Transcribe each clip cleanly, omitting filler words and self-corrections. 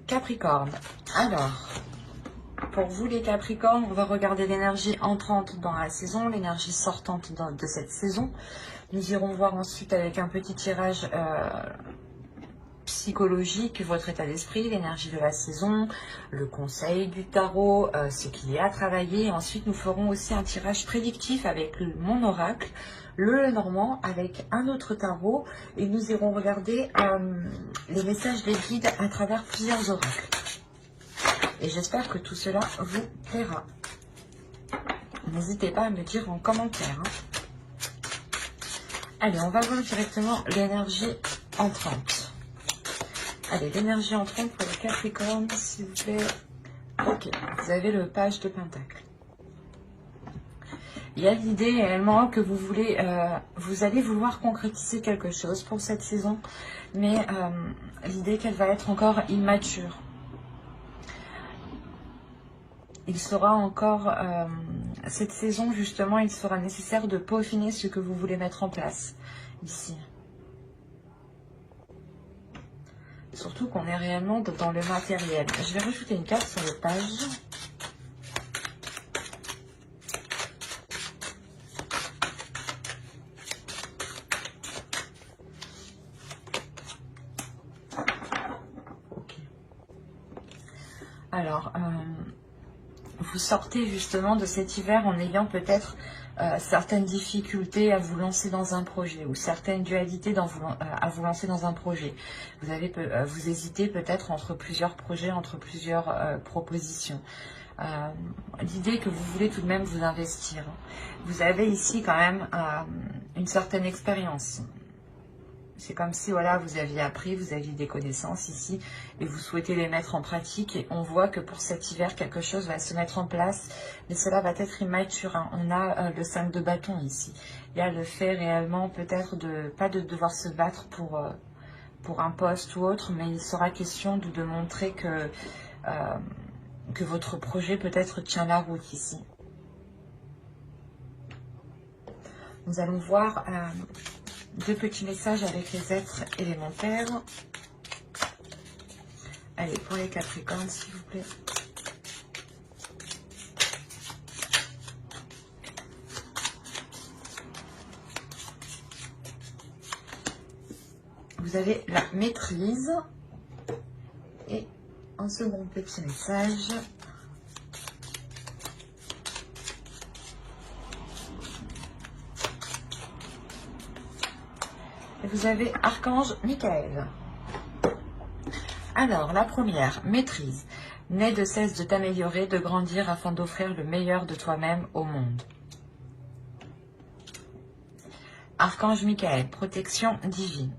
Capricorne. Alors, pour vous les Capricornes, on va regarder l'énergie entrante dans la saison, l'énergie sortante de cette saison. Nous irons voir ensuite avec un petit tirage psychologique, votre état d'esprit, l'énergie de la saison, le conseil du tarot, ce qu'il y a à travailler. Ensuite, nous ferons aussi un tirage prédictif avec mon oracle, le Lenormand, avec un autre tarot. Et nous irons regarder les messages des guides à travers plusieurs oracles. Et j'espère que tout cela vous plaira. N'hésitez pas à me dire en commentaire. Allez, on va voir directement l'énergie entrante. Allez, l'énergie entrante pour les Capricornes, s'il vous plaît. Ok, vous avez le page de Pentacle. Il y a l'idée réellement que vous voulez, vous allez vouloir concrétiser quelque chose pour cette saison, mais l'idée qu'elle va être encore immature. Il sera encore, cette saison justement, il sera nécessaire de peaufiner ce que vous voulez mettre en place ici. Surtout qu'on est réellement dans le matériel. Je vais rajouter une carte sur le page. Okay. Alors, vous sortez justement de cet hiver en ayant peut-être certaines difficultés à vous lancer dans un projet ou certaines dualités à vous lancer dans un projet. Vous hésitez peut-être entre plusieurs projets, entre plusieurs propositions. L'idée que vous voulez tout de même vous investir. Vous avez ici quand même une certaine expérience. C'est comme si voilà, vous aviez appris, vous aviez des connaissances ici et vous souhaitez les mettre en pratique. Et on voit que pour cet hiver, quelque chose va se mettre en place, mais cela va être immature. Hein. On a le 5 de bâton ici. Il y a le fait réellement peut-être pas de devoir se battre pour un poste ou autre, mais il sera question de montrer que votre projet peut-être tient la route ici. Nous allons voir deux petits messages avec les êtres élémentaires. Allez, pour les Capricornes, s'il vous plaît. Vous avez la maîtrise. Et un second petit message. Et vous avez Archange Michael. Alors, la première, maîtrise. N'aie de cesse de t'améliorer, de grandir afin d'offrir le meilleur de toi-même au monde. Archange Michael, protection divine.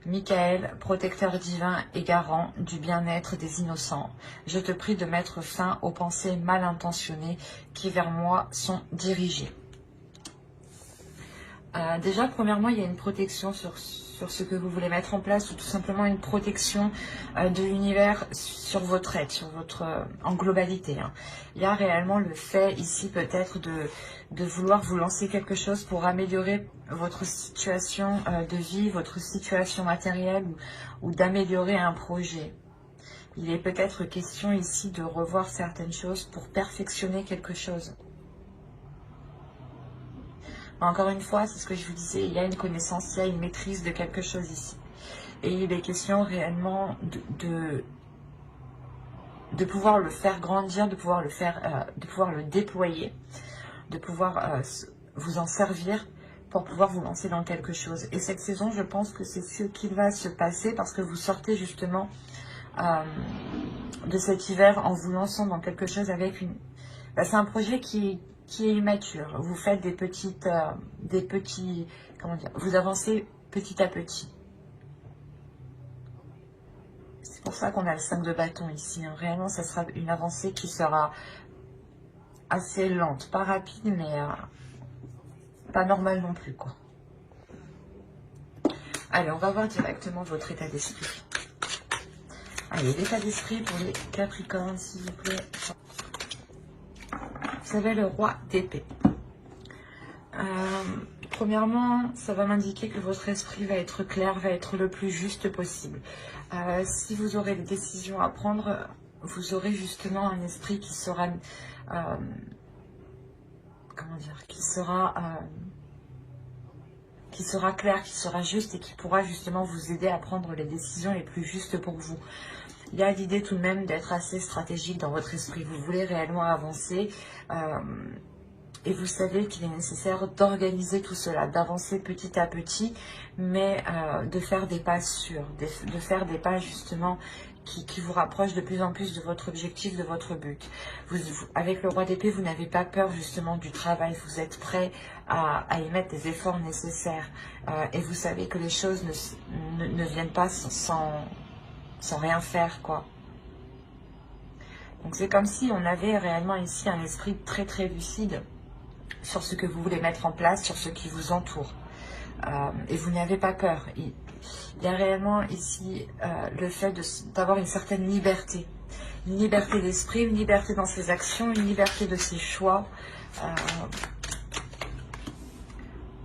Michael, protecteur divin et garant du bien-être des innocents, je te prie de mettre fin aux pensées mal intentionnées qui vers moi sont dirigées. Déjà, premièrement, il y a une protection sur ce que vous voulez mettre en place, ou tout simplement une protection de l'univers sur votre être, sur votre en globalité. Hein. Il y a réellement le fait ici peut-être de vouloir vous lancer quelque chose pour améliorer votre situation de vie, votre situation matérielle, ou d'améliorer un projet. Il est peut-être question ici de revoir certaines choses pour perfectionner quelque chose. Encore une fois, c'est ce que je vous disais, il y a une connaissance, il y a une maîtrise de quelque chose ici. Et il est question réellement de pouvoir le faire grandir, de pouvoir le déployer, de pouvoir vous en servir pour pouvoir vous lancer dans quelque chose. Et cette saison, je pense que c'est ce qui va se passer parce que vous sortez justement de cet hiver en vous lançant dans quelque chose avec une... c'est un projet qui est immature. Vous faites des petits, comment dire, vous avancez petit à petit. C'est pour ça qu'on a le 5 de bâton ici. Hein. Réellement, ça sera une avancée qui sera assez lente, pas rapide, mais pas normale non plus, quoi. Allez, on va voir directement votre état d'esprit. Allez, l'état d'esprit pour les Capricornes, s'il vous plaît. Vous avez le roi d'épée. Premièrement, ça va m'indiquer que votre esprit va être clair, va être le plus juste possible. Si vous aurez des décisions à prendre, vous aurez justement un esprit qui sera, comment dire, qui sera clair, qui sera juste et qui pourra justement vous aider à prendre les décisions les plus justes pour vous. Il y a l'idée tout de même d'être assez stratégique dans votre esprit. Vous voulez réellement avancer et vous savez qu'il est nécessaire d'organiser tout cela, d'avancer petit à petit, mais de faire des pas sûrs, de faire des pas justement qui vous rapprochent de plus en plus de votre objectif, de votre but. Avec le roi d'épée, vous n'avez pas peur justement du travail, vous êtes prêt à y mettre des efforts nécessaires et vous savez que les choses ne viennent pas sans rien faire, quoi. Donc c'est comme si on avait réellement ici un esprit très très lucide sur ce que vous voulez mettre en place, sur ce qui vous entoure. Et vous n'avez pas peur. Il y a réellement ici le fait d'avoir une certaine liberté. Une liberté d'esprit, une liberté dans ses actions, une liberté de ses choix.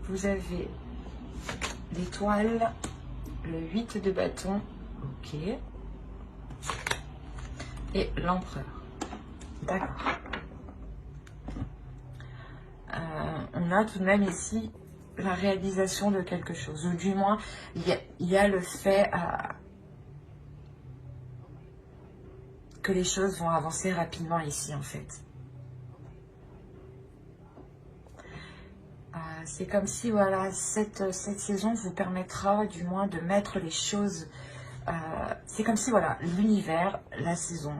Vous avez l'étoile, le 8 de bâton, ok, et l'empereur. D'accord. On a tout de même ici la réalisation de quelque chose, ou du moins il y a le fait que les choses vont avancer rapidement ici en fait. C'est comme si voilà, cette saison vous permettra du moins de mettre les choses, c'est comme si voilà, l'univers, la saison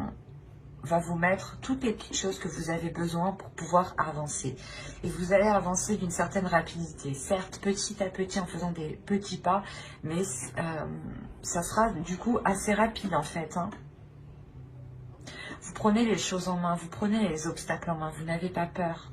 va vous mettre toutes les petites choses que vous avez besoin pour pouvoir avancer. Et vous allez avancer d'une certaine rapidité. Certes, petit à petit, en faisant des petits pas, mais ça sera du coup assez rapide en fait. Hein. Vous prenez les choses en main, vous prenez les obstacles en main, vous n'avez pas peur.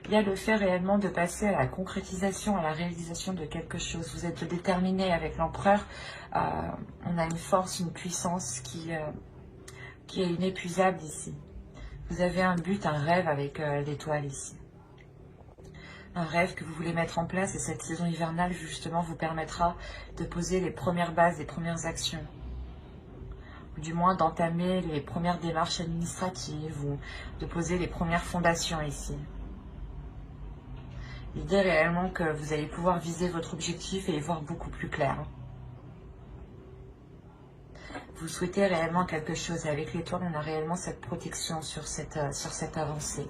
Il y a le fait réellement de passer à la concrétisation, à la réalisation de quelque chose. Vous êtes déterminé avec l'empereur. On a une force, une puissance qui est inépuisable ici. Vous avez un but, un rêve avec l'étoile ici. Un rêve que vous voulez mettre en place et cette saison hivernale justement vous permettra de poser les premières bases, les premières actions. Ou du moins d'entamer les premières démarches administratives ou de poser les premières fondations ici. L'idée réellement que vous allez pouvoir viser votre objectif et y voir beaucoup plus clair. Vous souhaitez réellement quelque chose. Et avec l'étoile, on a réellement cette protection sur cette avancée.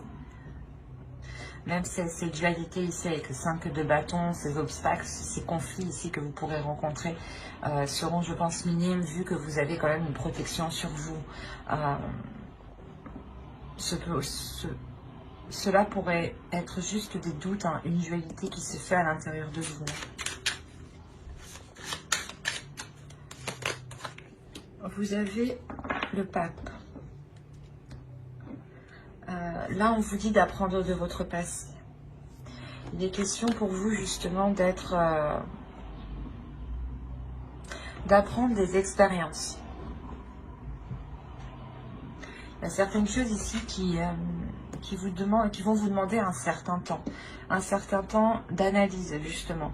Même ces dualités ici avec le 5 de bâton, ces obstacles, ces conflits ici que vous pourrez rencontrer seront, je pense, minimes vu que vous avez quand même une protection sur vous. Cela pourrait être juste des doutes, hein, une dualité qui se fait à l'intérieur de vous. Vous avez le pape. Là, on vous dit d'apprendre de votre passé. Il est question pour vous justement d'apprendre des expériences. Il y a certaines choses ici qui vont vous demander un certain temps d'analyse justement.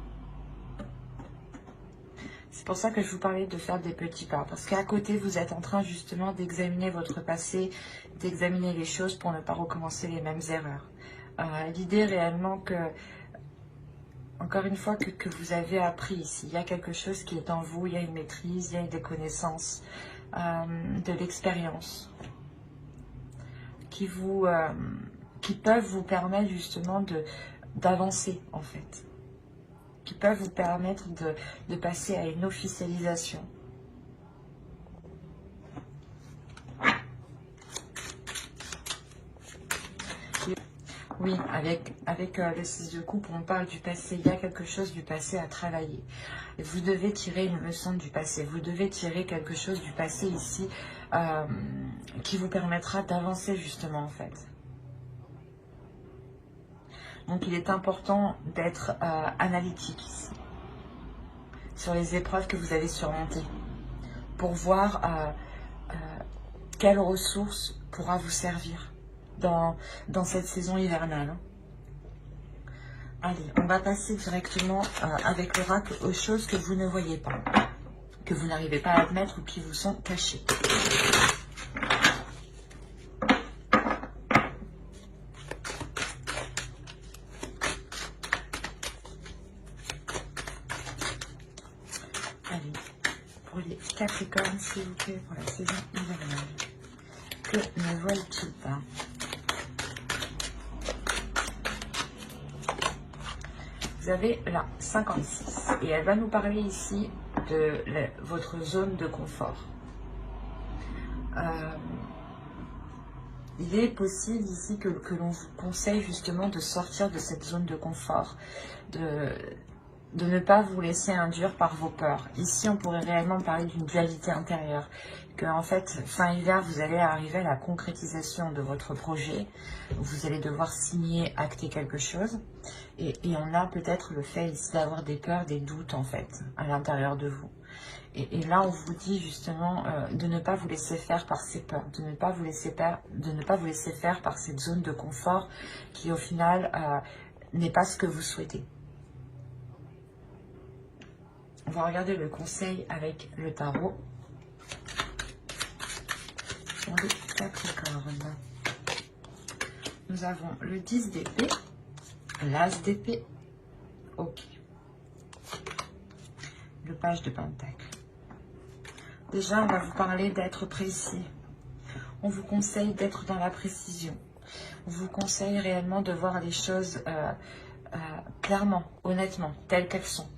C'est pour ça que je vous parlais de faire des petits pas, parce qu'à côté vous êtes en train justement d'examiner votre passé, d'examiner les choses pour ne pas recommencer les mêmes erreurs. L'idée réellement que, encore une fois, que vous avez appris ici, il y a quelque chose qui est en vous, il y a une maîtrise, il y a des connaissances, de l'expérience, qui peuvent vous permettre justement d'avancer en fait, qui peuvent vous permettre de passer à une officialisation. Oui, avec le 6 de coupe, on parle du passé. Il y a quelque chose du passé à travailler. Et vous devez tirer une leçon du passé. Vous devez tirer quelque chose du passé ici qui vous permettra d'avancer justement en fait. Donc il est important d'être analytique ici sur les épreuves que vous avez surmontées pour voir quelle ressource pourra vous servir dans cette saison hivernale. Allez, on va passer directement avec l'oracle aux choses que vous ne voyez pas, que vous n'arrivez pas à admettre ou qui vous sont cachées. Allez, pour les Capricornes, s'il vous plaît, pour la saison hivernale. Que ne voient-ils pas? Vous avez la 56 et elle va nous parler ici de votre zone de confort. Il est possible ici que l'on vous conseille justement de sortir de cette zone de confort, de ne pas vous laisser induire par vos peurs. Ici, on pourrait réellement parler d'une dualité intérieure, que en fait, fin hiver, vous allez arriver à la concrétisation de votre projet, vous allez devoir signer, acter quelque chose, et on a peut-être le fait ici d'avoir des peurs, des doutes en fait, à l'intérieur de vous. Et là, on vous dit justement de ne pas vous laisser faire par ces peurs, de ne pas vous laisser faire par cette zone de confort qui, au final, n'est pas ce que vous souhaitez. On va regarder le conseil avec le tarot. Pour les Capricornes. Nous avons le 10 d'épée, l'as d'épée, ok. Le page de pentacle. Déjà, on va vous parler d'être précis. On vous conseille d'être dans la précision. On vous conseille réellement de voir les choses clairement, honnêtement, telles qu'elles sont.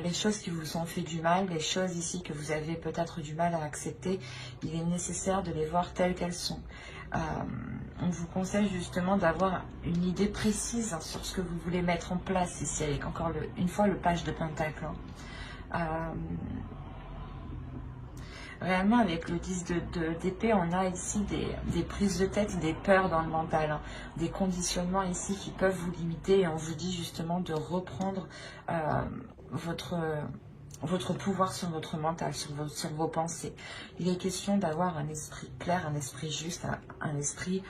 Les choses qui vous ont fait du mal, les choses ici que vous avez peut-être du mal à accepter, il est nécessaire de les voir telles qu'elles sont. On vous conseille justement d'avoir une idée précise sur ce que vous voulez mettre en place ici, avec encore une fois le page de pentacle. Réellement, avec le 10 d'épée, on a ici des prises de tête, des peurs dans le mental, hein, des conditionnements ici qui peuvent vous limiter. Et on vous dit justement de reprendre votre pouvoir sur votre mental, sur vos pensées. Il est question d'avoir un esprit clair, un esprit juste, un esprit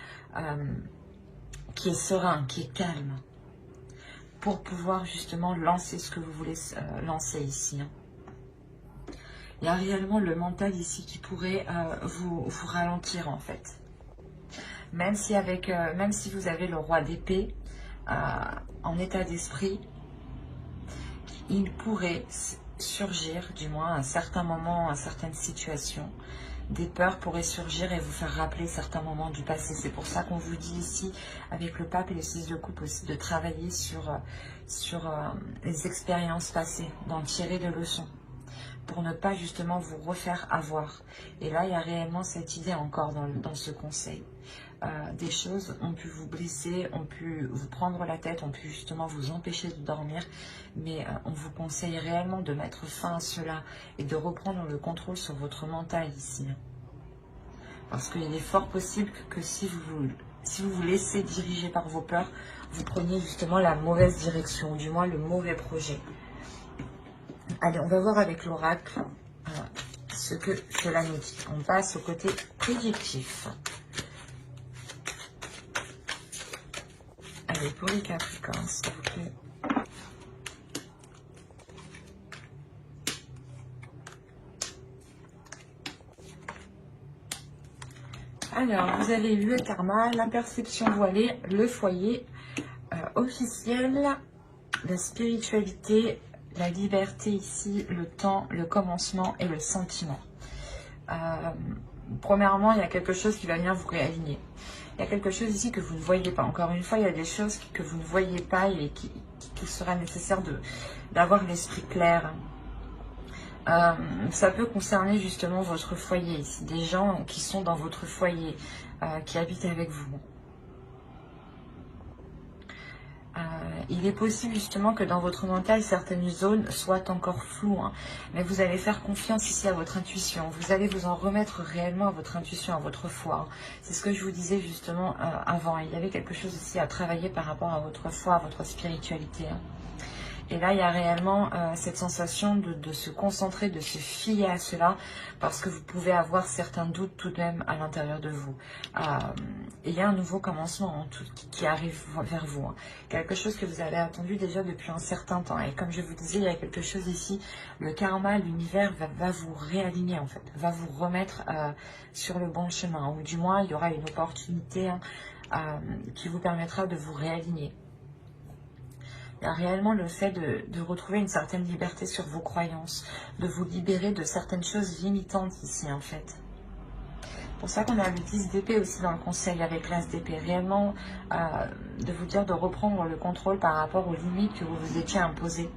qui est serein, qui est calme, pour pouvoir justement lancer ce que vous voulez lancer ici. Hein. Il y a réellement le mental ici qui pourrait vous ralentir en fait. Même si vous avez le roi d'épée en état d'esprit, il pourrait surgir, du moins à un certain moment, à certaines situations, des peurs pourraient surgir et vous faire rappeler certains moments du passé. C'est pour ça qu'on vous dit ici, avec le pape et le 6 de coupe aussi, de travailler sur les expériences passées, d'en tirer des leçons, pour ne pas justement vous refaire avoir. Et là, il y a réellement cette idée encore dans ce conseil. Des choses ont pu vous blesser, ont pu vous prendre la tête, ont pu justement vous empêcher de dormir, mais on vous conseille réellement de mettre fin à cela et de reprendre le contrôle sur votre mental ici. Parce qu'il est fort possible que si vous vous laissez diriger par vos peurs, vous preniez justement la mauvaise direction, ou du moins le mauvais projet. Allez, on va voir avec l'oracle ce que cela nous dit. On passe au côté prédictif. Allez, pour les Capricornes, s'il vous plaît. Alors, vous avez eu le karma, la perception voilée, le foyer officiel, la spiritualité, la liberté ici, le temps, le commencement et le sentiment. Premièrement, il y a quelque chose qui va venir vous réaligner. Il y a quelque chose ici que vous ne voyez pas. Encore une fois, il y a des choses que vous ne voyez pas et qu'il sera nécessaire d'avoir l'esprit clair. Ça peut concerner justement votre foyer ici. Des gens qui sont dans votre foyer, qui habitent avec vous. Il est possible justement que dans votre mental, certaines zones soient encore floues, hein, mais vous allez faire confiance ici à votre intuition. Vous allez vous en remettre réellement à votre intuition, à votre foi. Hein. C'est ce que je vous disais justement avant. Il y avait quelque chose aussi à travailler par rapport à votre foi, à votre spiritualité. Hein. Et là, il y a réellement cette sensation de se concentrer, de se fier à cela, parce que vous pouvez avoir certains doutes tout de même à l'intérieur de vous. Il y a un nouveau commencement qui arrive vers vous. Quelque chose que vous avez attendu déjà depuis un certain temps. Et comme je vous disais, il y a quelque chose ici, le karma, l'univers va vous réaligner en fait, va vous remettre sur le bon chemin. Ou du moins, il y aura une opportunité qui vous permettra de vous réaligner. Il y a réellement le fait de retrouver une certaine liberté sur vos croyances, de vous libérer de certaines choses limitantes ici en fait. C'est pour ça qu'on a le 10 d'épée aussi dans le conseil avec l'as d'épée. Réellement, de vous dire de reprendre le contrôle par rapport aux limites que vous vous étiez imposées.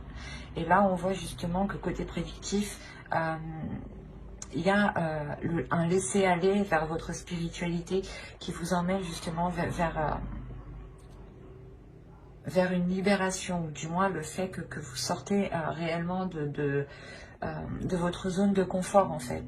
Et là, on voit justement que côté prédictif, il y a un laisser-aller vers votre spiritualité qui vous emmène justement vers une libération, ou du moins le fait que vous sortez réellement de votre zone de confort en fait,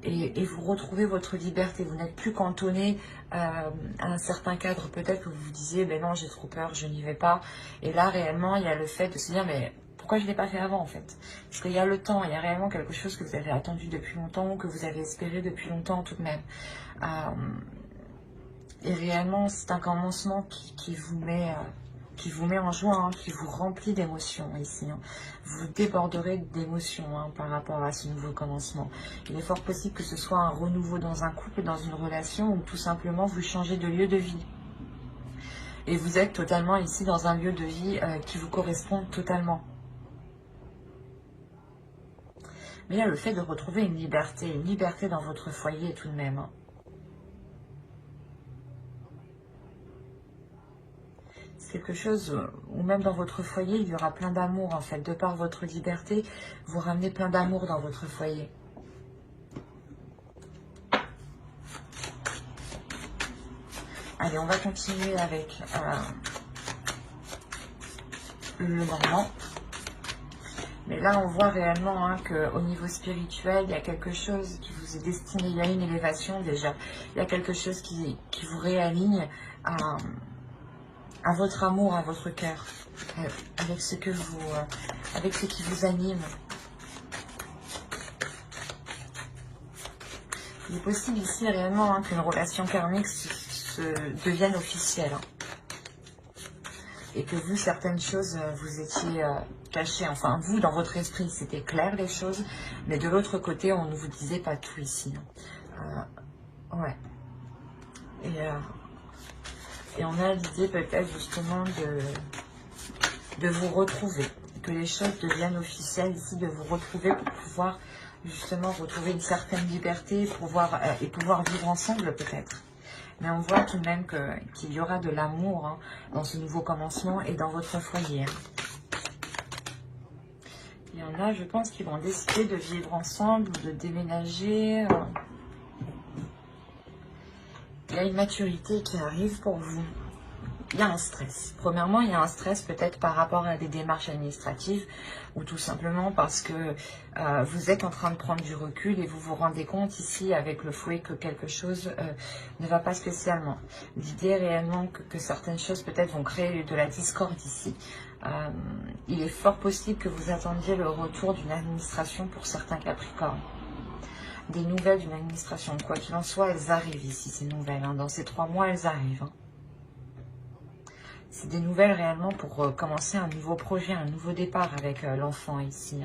et vous retrouvez votre liberté. Vous n'êtes plus cantonné à un certain cadre. Peut-être que vous vous disiez, ben non, j'ai trop peur, je n'y vais pas. Et là réellement, il y a le fait de se dire, mais pourquoi je ne l'ai pas fait avant en fait? Parce qu'il y a le temps, il y a réellement quelque chose que vous avez attendu depuis longtemps, que vous avez espéré depuis longtemps tout de même. Et réellement, c'est un commencement qui vous met en joie, qui vous remplit d'émotions ici. Vous déborderez d'émotions par rapport à ce nouveau commencement. Il est fort possible que ce soit un renouveau dans un couple, dans une relation, ou tout simplement vous changez de lieu de vie. Et vous êtes totalement ici dans un lieu de vie qui vous correspond totalement. Mais il y a le fait de retrouver une liberté dans votre foyer tout de même. Quelque chose, ou même dans votre foyer, il y aura plein d'amour en fait. De par votre liberté, vous ramenez plein d'amour dans votre foyer. Allez, on va continuer avec le Normand. Mais là, on voit réellement qu'au niveau spirituel, il y a quelque chose qui vous est destiné. Il y a une élévation déjà. Il y a quelque chose qui vous réaligne à votre amour, à votre cœur, avec ce qui vous anime. Il est possible ici réellement qu'une relation karmique devienne officielle. Et que vous, certaines choses, vous étiez cachées. Enfin, vous, dans votre esprit, c'était clair les choses. Mais de l'autre côté, on ne vous disait pas tout ici. Ouais. Et on a l'idée peut-être justement de vous retrouver, que les choses deviennent officielles ici, de vous retrouver pour pouvoir justement retrouver une certaine liberté et pouvoir vivre ensemble peut-être. Mais on voit tout de même qu'il y aura de l'amour dans ce nouveau commencement et dans votre foyer. Il y en a, je pense, qui vont décider de vivre ensemble ou de déménager. Il y a une maturité qui arrive pour vous. Il y a un stress. Premièrement, il y a un stress peut-être par rapport à des démarches administratives ou tout simplement parce que vous êtes en train de prendre du recul et vous vous rendez compte ici avec le fouet que quelque chose ne va pas spécialement. L'idée réellement que certaines choses peut-être vont créer de la discorde ici. Il est fort possible que vous attendiez le retour d'une administration pour certains Capricornes. Des nouvelles d'une administration. Quoi qu'il en soit, elles arrivent ici, ces nouvelles. Dans ces 3 mois, elles arrivent. C'est des nouvelles réellement pour commencer un nouveau projet, un nouveau départ avec l'enfant ici.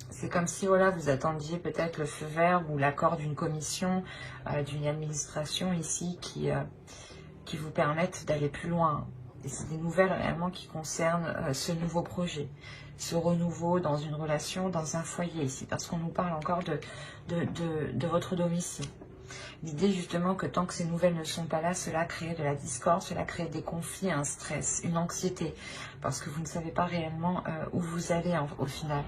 C'est comme si voilà, vous attendiez peut-être le feu vert ou l'accord d'une commission, d'une administration ici qui vous permettent d'aller plus loin. Et c'est des nouvelles réellement qui concernent ce nouveau projet, ce renouveau dans une relation, dans un foyer ici, parce qu'on nous parle encore de votre domicile. L'idée justement que tant que ces nouvelles ne sont pas là, cela crée de la discorde, cela crée des conflits, un stress, une anxiété, parce que vous ne savez pas réellement où vous allez au final.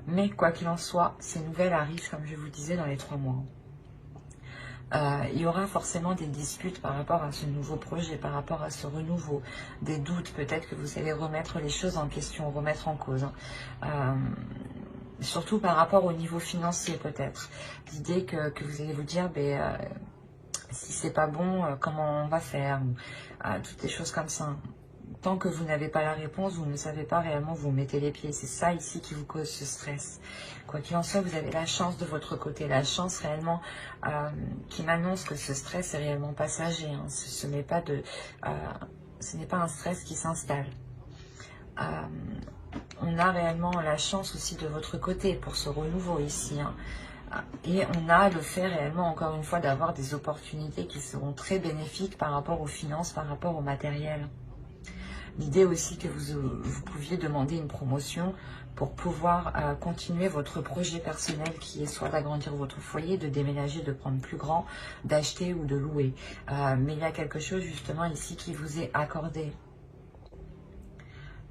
Mais quoi qu'il en soit, ces nouvelles arrivent, comme je vous disais, dans les 3 mois. Il y aura forcément des disputes par rapport à ce nouveau projet, par rapport à ce renouveau, des doutes, peut-être que vous allez remettre les choses en question, remettre en cause. Surtout par rapport au niveau financier peut-être. L'idée que vous allez vous dire, Si c'est pas bon, comment on va faire, toutes des choses comme ça. Tant que vous n'avez pas la réponse, vous ne savez pas réellement où vous mettez les pieds. C'est ça ici qui vous cause ce stress. Quoi qu'il en soit, vous avez la chance de votre côté. La chance réellement qui m'annonce que ce stress est réellement passager. Hein. Ce n'est pas un stress qui s'installe. On a réellement la chance aussi de votre côté pour ce renouveau ici. Hein. Et on a le fait réellement, encore une fois, d'avoir des opportunités qui seront très bénéfiques par rapport aux finances, par rapport au matériel. L'idée aussi que vous pouviez demander une promotion pour pouvoir continuer votre projet personnel qui est soit d'agrandir votre foyer, de déménager, de prendre plus grand, d'acheter ou de louer. Mais il y a quelque chose justement ici qui vous est accordé.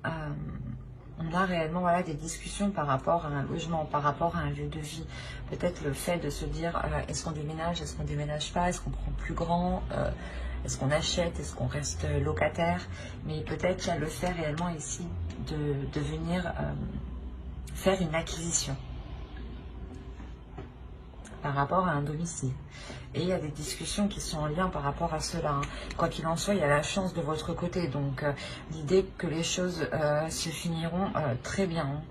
On a réellement voilà, des discussions par rapport à un logement, par rapport à un lieu de vie. Peut-être le fait de se dire, est-ce qu'on déménage, est-ce qu'on déménage pas, est-ce qu'on prend plus grand, est-ce qu'on achète, est-ce qu'on reste locataire. Mais peut-être qu'il y a le fait réellement ici de venir faire une acquisition par rapport à un domicile. Et il y a des discussions qui sont en lien par rapport à cela. Hein. Quoi qu'il en soit, il y a la chance de votre côté. Donc, l'idée que les choses se finiront très bien. Hein.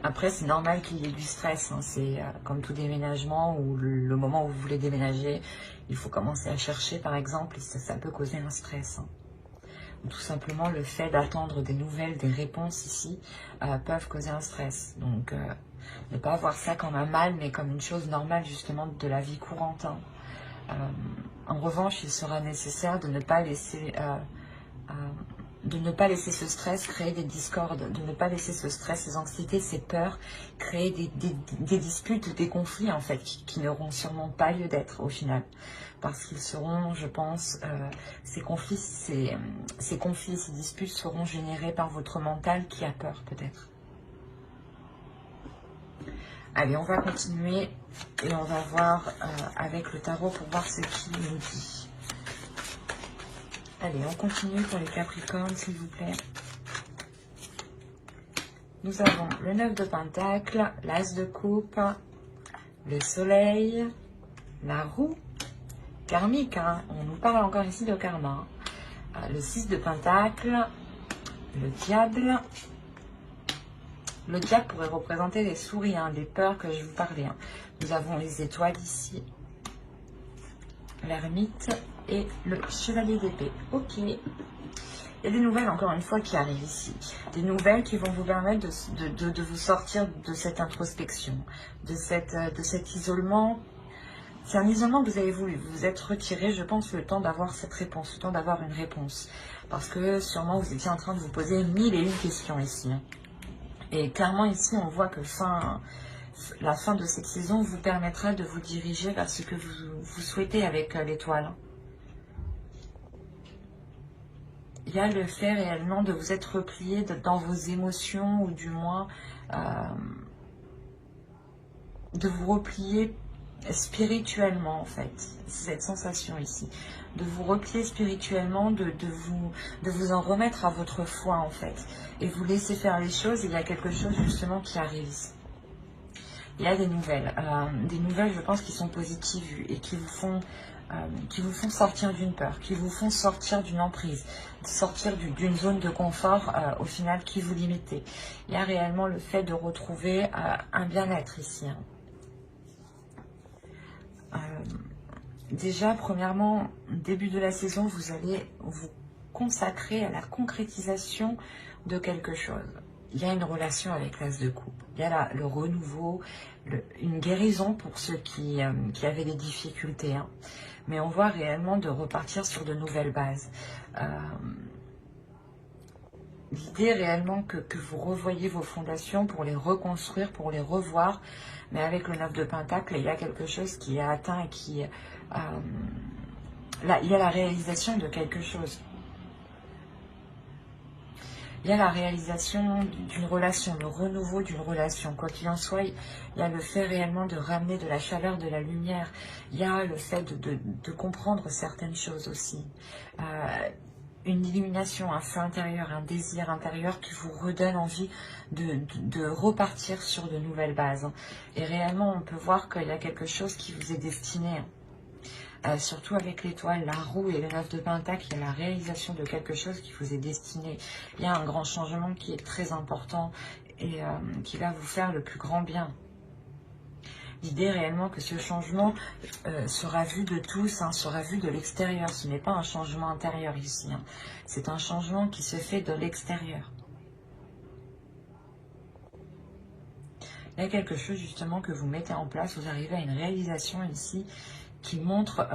Après, c'est normal qu'il y ait du stress. Hein. C'est comme tout déménagement ou le moment où vous voulez déménager, il faut commencer à chercher, par exemple, et ça peut causer un stress. Hein. Ou tout simplement, le fait d'attendre des nouvelles, des réponses ici, peuvent causer un stress. Donc, ne pas voir ça comme un mal, mais comme une chose normale, justement, de la vie courante. Hein. En revanche, il sera nécessaire de ne pas laisser... ce stress créer des discordes, de ne pas laisser ce stress, ces anxiétés, ces peurs, créer des disputes, des conflits en fait, qui n'auront sûrement pas lieu d'être au final. Parce qu'ils seront, je pense, ces conflits, ces disputes seront générés par votre mental qui a peur peut-être. Allez, on va continuer et on va voir avec le tarot pour voir ce qu'il nous dit. Allez, on continue pour les Capricornes, s'il vous plaît. Nous avons le 9 de Pentacle, l'As de Coupe, le Soleil, la Roue, karmique, hein, on nous parle encore ici de karma. Le 6 de Pentacle, le Diable. Le diable pourrait représenter des souris, hein, des peurs que je vous parlais. Hein. Nous avons les étoiles ici, l'ermite et le chevalier d'épée. Ok. Il y a des nouvelles, encore une fois, qui arrivent ici. Des nouvelles qui vont vous permettre de vous sortir de cette introspection, de cet isolement. C'est un isolement que vous avez voulu. Vous vous êtes retiré, je pense, le temps d'avoir cette réponse, le temps d'avoir une réponse. Parce que sûrement, vous étiez en train de vous poser 1001 questions ici. Hein. Et clairement, ici, on voit que la fin de cette saison vous permettra de vous diriger vers ce que vous souhaitez avec l'étoile. Il y a le fait réellement de vous être replié dans vos émotions, ou du moins de vous replier spirituellement, en fait. C'est cette sensation ici. De vous replier spirituellement, de vous en remettre à votre foi, en fait. Et vous laisser faire les choses, et il y a quelque chose, justement, qui arrive ici. Il y a des nouvelles, je pense, qui sont positives et qui vous font sortir d'une peur, qui vous font sortir d'une emprise, sortir d'une zone de confort, au final, qui vous limitait. Il y a réellement le fait de retrouver un bien-être ici. Hein. Déjà, premièrement, début de la saison, vous allez vous consacrer à la concrétisation de quelque chose. Il y a une relation avec l'As de Coupe. Il y a le renouveau, une guérison pour ceux qui avaient des difficultés. Hein. Mais on voit réellement de repartir sur de nouvelles bases. L'idée réellement que vous revoyez vos fondations pour les reconstruire, pour les revoir. Mais avec le 9 de Pentacle, il y a quelque chose qui est atteint et qui... là, il y a la réalisation de quelque chose. Il y a la réalisation d'une relation, le renouveau d'une relation. Quoi qu'il en soit, il y a le fait réellement de ramener de la chaleur, de la lumière. Il y a le fait de comprendre certaines choses aussi. Une illumination, un feu intérieur, un désir intérieur qui vous redonne envie de repartir sur de nouvelles bases. Et réellement, on peut voir qu'il y a quelque chose qui vous est destiné. surtout avec l'étoile, la roue et le 9 de Pentacle, il y a la réalisation de quelque chose qui vous est destiné. Il y a un grand changement qui est très important et qui va vous faire le plus grand bien. L'idée réellement que ce changement sera vu de tous, hein, sera vu de l'extérieur. Ce n'est pas un changement intérieur ici. Hein. C'est un changement qui se fait de l'extérieur. Il y a quelque chose justement que vous mettez en place. Vous arrivez à une réalisation ici qui montre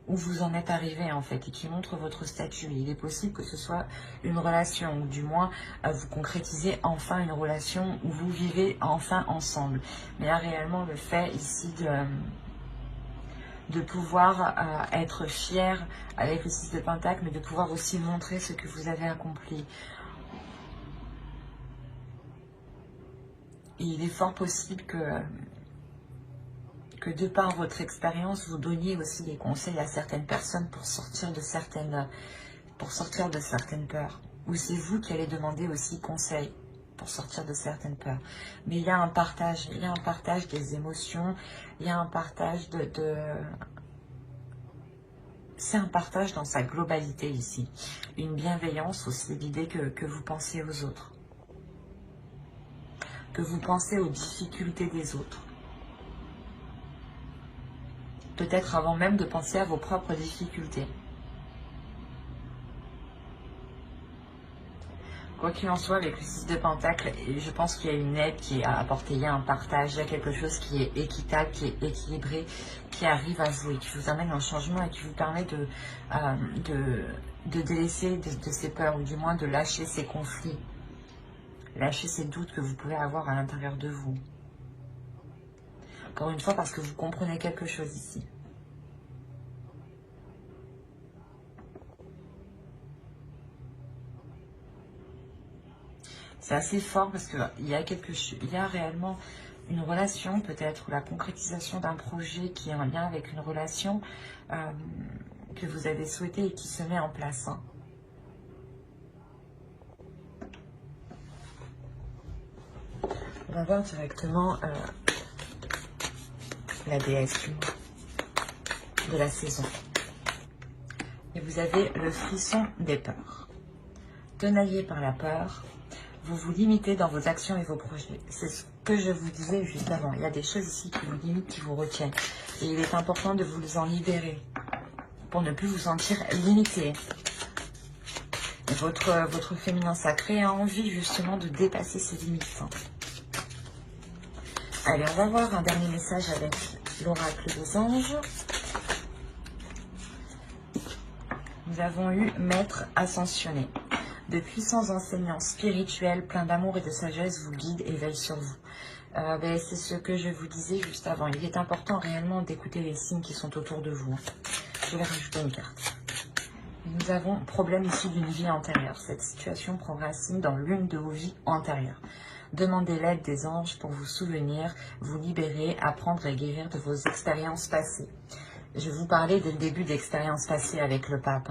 où vous en êtes arrivé en fait et qui montre votre statut. Il est possible que ce soit une relation ou du moins vous concrétisez enfin une relation où vous vivez enfin ensemble. Mais là réellement le fait ici de pouvoir être fier avec le 6 de Pentacle, mais de pouvoir aussi montrer ce que vous avez accompli. Et il est fort possible que de par votre expérience, vous donniez aussi des conseils à certaines personnes pour sortir de certaines peurs. Ou c'est vous qui allez demander aussi conseil pour sortir de certaines peurs. Mais il y a un partage des émotions, il y a un partage c'est un partage dans sa globalité ici. Une bienveillance aussi, l'idée que vous pensez aux autres. Que vous pensez aux difficultés des autres. Peut-être avant même de penser à vos propres difficultés. Quoi qu'il en soit, avec le 6 de Pentacle, je pense qu'il y a une aide qui est à apporter, il y a un partage, il y a quelque chose qui est équitable, qui est équilibré, qui arrive à vous et qui vous amène un changement et qui vous permet de délaisser de ces peurs, ou du moins de lâcher ces conflits, lâcher ces doutes que vous pouvez avoir à l'intérieur de vous. Encore une fois, parce que vous comprenez quelque chose ici. C'est assez fort parce qu'il y a réellement une relation peut-être, ou la concrétisation d'un projet qui est en lien avec une relation que vous avez souhaité et qui se met en place. Hein. On va voir directement la déesse de la saison. Et vous avez le frisson des peurs. Tenaillé par la peur, vous vous limitez dans vos actions et vos projets. C'est ce que je vous disais juste avant. Il y a des choses ici qui vous limitent, qui vous retiennent. Et il est important de vous en libérer pour ne plus vous sentir limité. Votre féminin sacré a envie justement de dépasser ses limites. Allez, on va voir un dernier message avec l'oracle des anges. Nous avons eu Maître ascensionné. De puissants enseignants spirituels, pleins d'amour et de sagesse, vous guident et veillent sur vous. C'est ce que je vous disais juste avant. Il est important réellement d'écouter les signes qui sont autour de vous. Je vais rajouter une carte. Nous avons problème ici d'une vie antérieure. Cette situation prend racine dans l'une de vos vies antérieures. Demandez l'aide des anges pour vous souvenir, vous libérer, apprendre et guérir de vos expériences passées. Je vous parlais dès le début d'expériences passées avec le pape.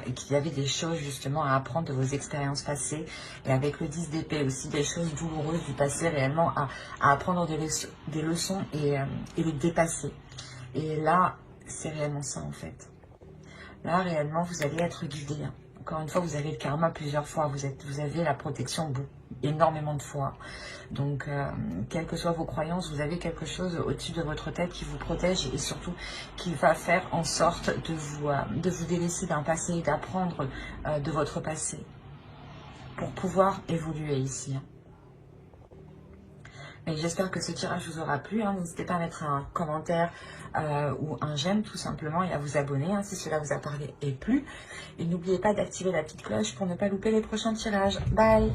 Et qu'il y avait des choses justement à apprendre de vos expériences passées. Et avec le 10 d'épée aussi, des choses douloureuses du passé réellement à apprendre des leçons et les dépasser. Et là, c'est réellement ça en fait. Là, réellement, vous allez être guidé. Encore une fois, vous avez le karma plusieurs fois. Vous avez la protection énormément de fois. Donc, quelles que soient vos croyances, vous avez quelque chose au-dessus de votre tête qui vous protège et surtout qui va faire en sorte de vous délaisser d'un passé et d'apprendre de votre passé pour pouvoir évoluer ici. Et j'espère que ce tirage vous aura plu. N'hésitez pas à mettre un commentaire ou un j'aime tout simplement et à vous abonner si cela vous a parlé et plu. Et n'oubliez pas d'activer la petite cloche pour ne pas louper les prochains tirages. Bye!